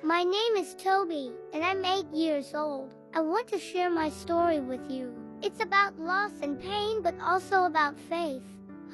My name is Toby, and I'm 8 years old. I want to share my story with you. It's about loss and pain, but also about faith,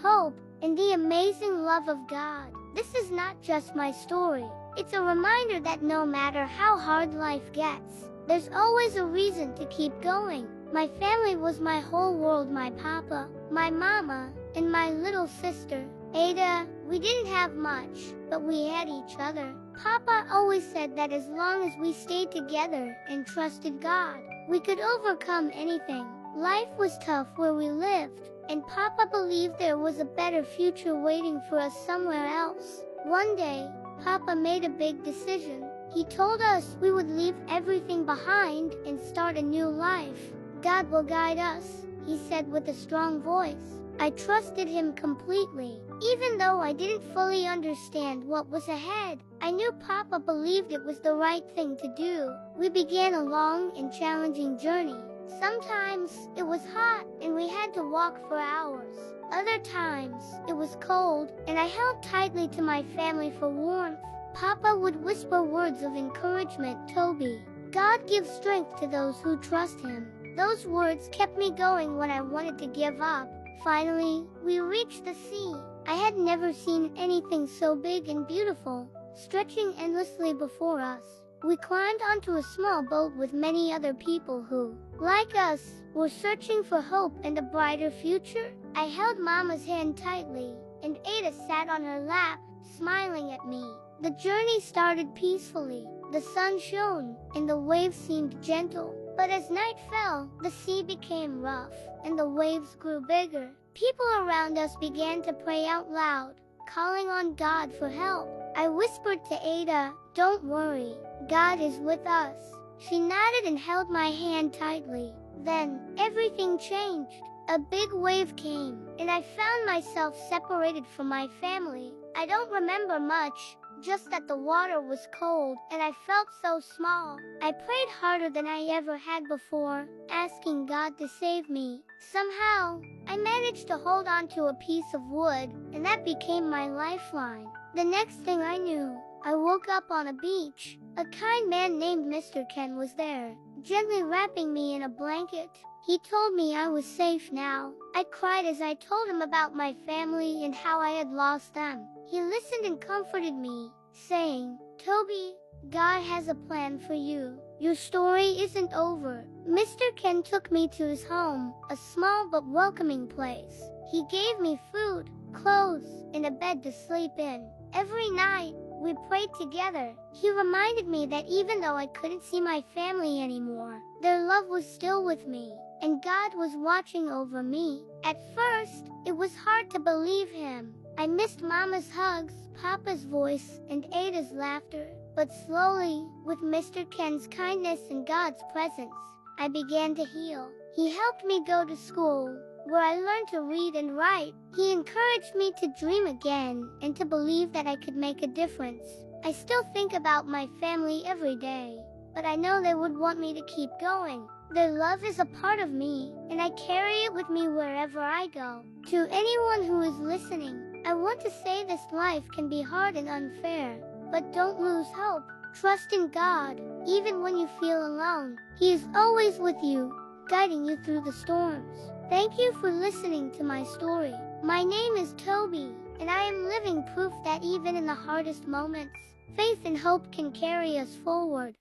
hope, and the amazing love of God. This is not just my story. It's a reminder that no matter how hard life gets, there's always a reason to keep going. My family was my whole world. My papa, my mama, and my little sister, Ada. We didn't have much, but we had each other. Papa always said that as long as we stayed together and trusted God, we could overcome anything. Life was tough where we lived, and Papa believed there was a better future waiting for us somewhere else. One day, Papa made a big decision. He told us we would leave everything behind and start a new life. God will guide us, he said with a strong voice. I trusted him completely. Even though I didn't fully understand what was ahead, I knew Papa believed it was the right thing to do. We began a long and challenging journey. Sometimes it was hot and we had to walk for hours. Other times it was cold and I held tightly to my family for warmth. Papa would whisper words of encouragement. Toby, God gives strength to those who trust him. Those words kept me going when I wanted to give up. Finally, we reached the sea. I had never seen anything so big and beautiful, stretching endlessly before us. We climbed onto a small boat with many other people who, like us, were searching for hope and a brighter future. I held Mama's hand tightly, and Ada sat on her lap, smiling at me. The journey started peacefully. The sun shone, and the waves seemed gentle. But as night fell, the sea became rough, and the waves grew bigger. People around us began to pray out loud, calling on God for help. I whispered to Ada, "Don't worry, God is with us." She nodded and held my hand tightly. Then, everything changed. A big wave came, and I found myself separated from my family. I don't remember much, just that the water was cold and I felt so small. I prayed harder than I ever had before, asking God to save me. Somehow, I managed to hold on to a piece of wood, and that became my lifeline. The next thing I knew, I woke up on a beach. A kind man named Mr. Ken was there, gently wrapping me in a blanket. He told me I was safe now. I cried as I told him about my family and how I had lost them. He listened and comforted me, saying, "Toby, God has a plan for you. Your story isn't over." Mr. Ken took me to his home, a small but welcoming place. He gave me food, clothes, and a bed to sleep in. Every night, we prayed together. He reminded me that even though I couldn't see my family anymore, their love was still with me, and God was watching over me. At first, it was hard to believe him. I missed Mama's hugs, Papa's voice, and Ada's laughter. But slowly, with Mr. Ken's kindness and God's presence, I began to heal. He helped me go to school, where I learned to read and write. He encouraged me to dream again and to believe that I could make a difference. I still think about my family every day, but I know they would want me to keep going. Their love is a part of me, and I carry it with me wherever I go. To anyone who is listening, I want to say this life can be hard and unfair, but don't lose hope. Trust in God, even when you feel alone. He is always with you, guiding you through the storms. Thank you for listening to my story. My name is Toby, and I am living proof that even in the hardest moments, faith and hope can carry us forward.